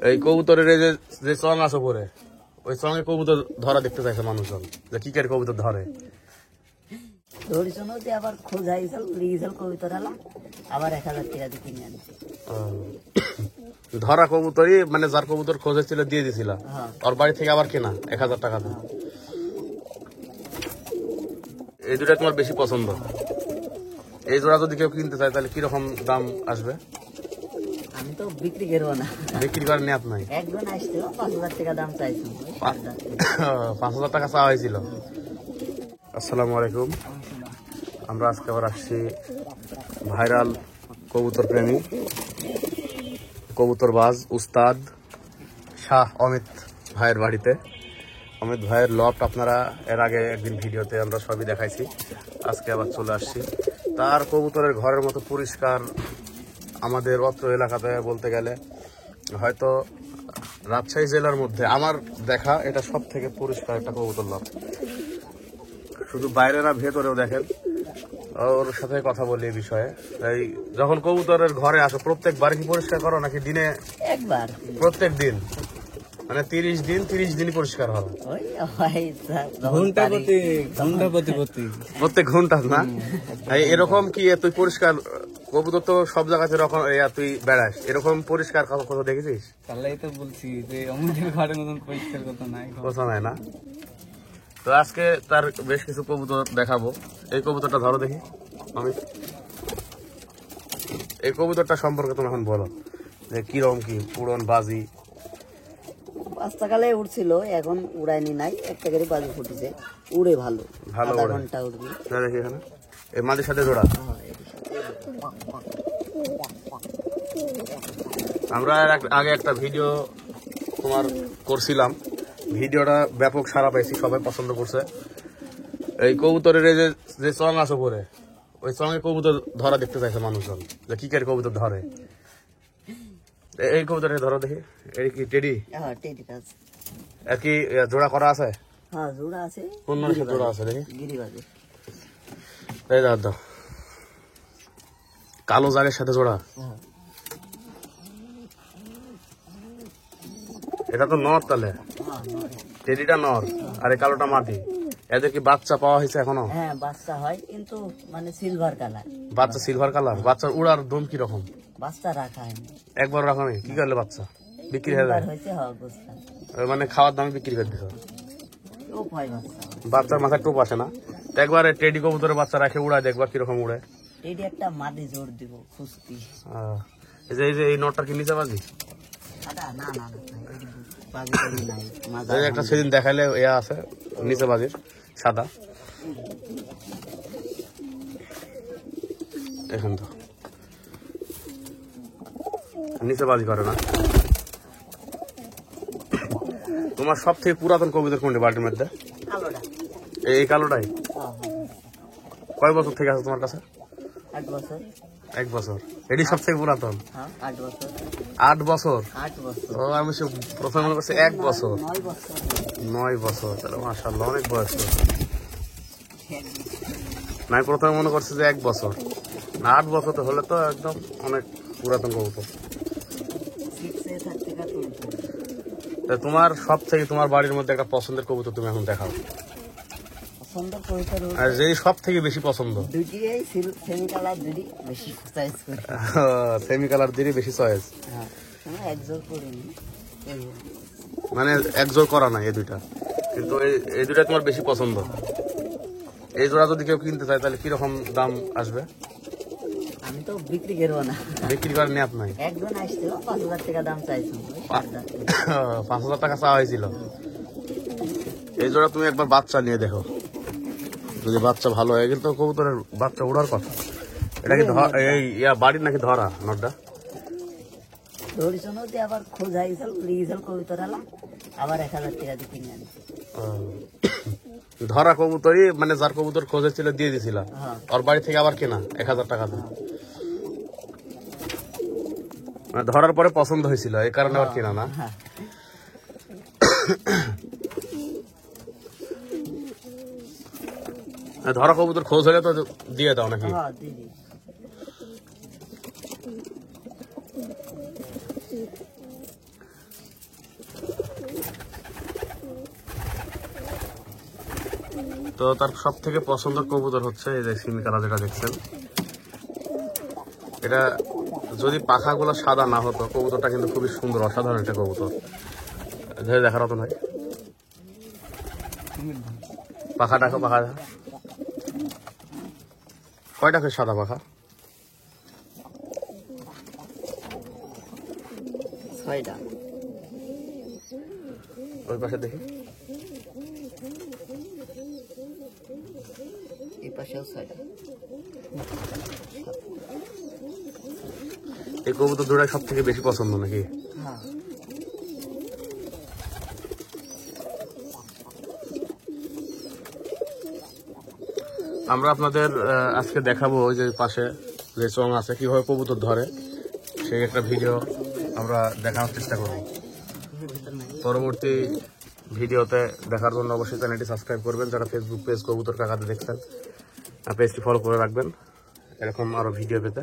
এই কবুতরের এই যে চং আছে পরে ওই চঙে কবুতর ধরা দেখতে চাইছে মানুষজন, যে কি করে কবুতর ধরে। আবার খোঁজাইছিল লিগেছিল কবুতর আবার 1000 টাকা দিয়ে কিনে আনছে। ধরা কবুতরই মানে যার কবুতর খোঁজেছিল দিয়ে দিছিল, ওর বাড়ি থেকে আবার কেনা 1000 টাকা দিয়ে। এই দুটা তোমার বেশি পছন্দ। এই জোড়া যদি কেউ কিনতে চায় তাহলে কিরকম দাম আসবে? আমি তো বিক্রি করবো না, বিক্রি করার নিয়ত নাই। একজন আসছিল 5000 টাকা দাম চাইছিল। 5000 টাকা চাওয়া হয়েছিল। আসসালামু আলাইকুম। আমরা আজকে আবার আসছি ভাইরাল কবুতর প্রেমী কবুতরবাজ উস্তাদ শাহ অমিত ভাইয়ের বাড়িতে। অমিত ভাইয়ের লফট আপনারা এর আগে একদিন ভিডিওতে আমরা সবই দেখাইছি। আজকে আবার চলে আসছি। তার কবুতরের ঘরের মতো পরিষ্কার আমাদের অত্র এলাকাতে বলতে গেলে হয়তো রাজশাহী জেলার মধ্যে আমার দেখা এটা সব থেকে পরিষ্কার একটা কবুতর লফট। শুধু বাইরে না, ভেতরেও দেখেন। ওর সাথে কথা বলি এই বিষয়ে। এই যখন কবুতরের ঘরে আসো প্রত্যেকবার কি পরিষ্কার করো নাকি দিনে একবার? প্রত্যেক দিন, মানে 30 দিনই পরিষ্কার হবে। প্রত্যেক ঘন্টা না? এরকম কি তুই পরিষ্কার কবুতর তো সব জায়গাতে এরকম তুই বেড়াস, এরকম পরিষ্কার কথা দেখেছিস? তাহলেই তো বলছি যে আমাদের ঘরের মতন পরিষ্কার কথা নাই না। তো আজকে তার বেশ কিছু কবুতর দেখাবো। এই কবুতরটা ধরো দেখি আমি। এই কবুতরটা সম্পর্কে তুমি এখন বলো যে কিরকম কি উড়ন বাজি। বাচ্চাকালে উড়ছিল, এখন উড়ায়নি নাই। একটা করে বাজি ফুটেছে, উড়ে ভালো ভালো উড়ে। ঘন্টা উড়বি। দেখি এখানে এই মাঝের সাথে জোড়া। আমরা আগে একটা ভিডিও তোমার করছিলাম, ভিডিওটা ব্যাপক সাড়া পাইছি, সবাই পছন্দ করছে। এই কবুতরের এই যে চং আছে পরে ওই চঙে কবুতর ধরা দেখতে চাইছে মানুষজন, যে কি করে কবুতর ধরে। এই কবুতর ধরো দেখি। এই কি টেডি? আর কি জোড়া করা আছে? হ্যাঁ জোড়া আছে। কোন মানুষের জোড়া আছে দেখি? গিরিবাজে। এই দাদা কালো জাগের সাথে জোড়া। এটা তো নর, তাহলে টেডিটা নর আর এই কালোটা মাদি। এদের কি বাচ্চা পাওয়া হয়েছে এখনো? হ্যাঁ বাচ্চা হয়, কিন্তু মানে সিলভার কালার। বাচ্চা সিলভার কালার। বাচ্চার উড়ার দম কি রকম? বাচ্চা রাখা হয়নি, একবার রাখা নেই। কি করলে বাচ্চা বিক্রি হয়ে যায়? মানে খাওয়ার দামে বিক্রি করে দিছ? বাচ্চার মাথায় টোপ আসে না? একবার টেডি কবুতরের বাচ্চা রাখে উড়ায় দেখবা কিরকম উড়ে। টেডি একটা মাদি জোর দিব খুস্তি। এই যে এই নটটার কি নিচে বাজি? একটা সেদিন দেখাইলে ইয়া আছে নিচে বাজির সাদা। এখন তো নিচে বাজি করে না। তোমার সব থেকে পুরাতন কবুতর কোনটি বাড়ির মধ্যে? এই কালোটাই? কয় বছর থেকে আছে তোমার কাছে? 8 বছর। 1 বছর। এটি সব থেকে পুরাতন? 8 বছর। 8 বছর? 8 বছর। ও আমি প্রথমে মনে করছি 1 বছর। 9 বছর। তাহলে মাশাআল্লাহ অনেক বয়স। না প্রথমে মনে করছি যে 1 বছর না 8 বছর তো হলে তো একদম অনেক পুরাতন কবুতর। তোমার সব থেকে তোমার বাড়ির মধ্যে একটা পছন্দের কবুতর তুমি এখন দেখাও। আর যে সব থেকে বেশি পছন্দ? সেমি কালার দিদি বেশি চয়েস। মানে একজোর করা নাই এই দুইটা, কিন্তু এই দুইটা তোমার বেশি পছন্দ। এই জোড়া যদি কেউ কিনতে চায় তাহলে কিরকম দাম আসবে? আমি তো বিক্রি করবো না, বিক্রি করার নিয়ত নাই। একজন আসছিল 5000 টাকা দাম চাইছিল। 5000 টাকা চাওয়া হয়েছিল। এই জোড়া তুমি একবার বাচ্চা নিয়ে দেখো, যদি বাচ্চা ভালো হয়। কিন্তু কবুতরের বাচ্চা উড়ার কথা। এটা কি বাড়ির নাকি ধরা নটটা? আবার খোঁজাইছিল লিগেছিল কবুতর আবার 1000 টাকা দিয়ে কিনে আনছে। ধরা কবুতরই মানে যার কবুতর খোঁজেছিল দিয়ে দিছিল, ওর বাড়ি থেকে আবার কেনা 1000 টাকা দিয়ে। মানে ধরার পরে পছন্দ হয়েছিল এই কারণে আবার কেনা না? ধরা কবুতর খোঁজ হলে তো দিয়ে দাও নাকি? তো তার সব থেকে পছন্দের কবুতর হচ্ছে এই যে সিমি কালার যেটা দেখছেন। এটা যদি পাখাগুলো সাদা না হতো কবুতরটা কিন্তু খুবই সুন্দর, অসাধারণ একটা কবুতর, ধরে দেখার মতো নয়। পাখা ডাকো, পাখা কয়টা করে সাদা পাখা? 6টা। ওই পাশে দেখি, এই পাশেও 6টা। এই কবুতর দুটাই সব থেকে বেশি পছন্দ নাকি? হ্যাঁ। আমরা আপনাদের আজকে দেখাবো ওই যে পাশে যে চং আছে কিভাবে কবুতর ধরে, সেই একটা ভিডিও আমরা দেখানোর চেষ্টা করব। পরবর্তী ভিডিওতে দেখার জন্য অবশ্যই চ্যানেলটি সাবস্ক্রাইব করবেন। যারা ফেসবুক পেজ কবুতর কাকাতে দেখছেন পেজটি ফলো করে রাখবেন এরকম আরো ভিডিও পেতে।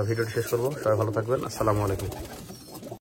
ভিডিওটি শেষ করবো, সবাই ভালো থাকবেন, আসসালামু আলাইকুম।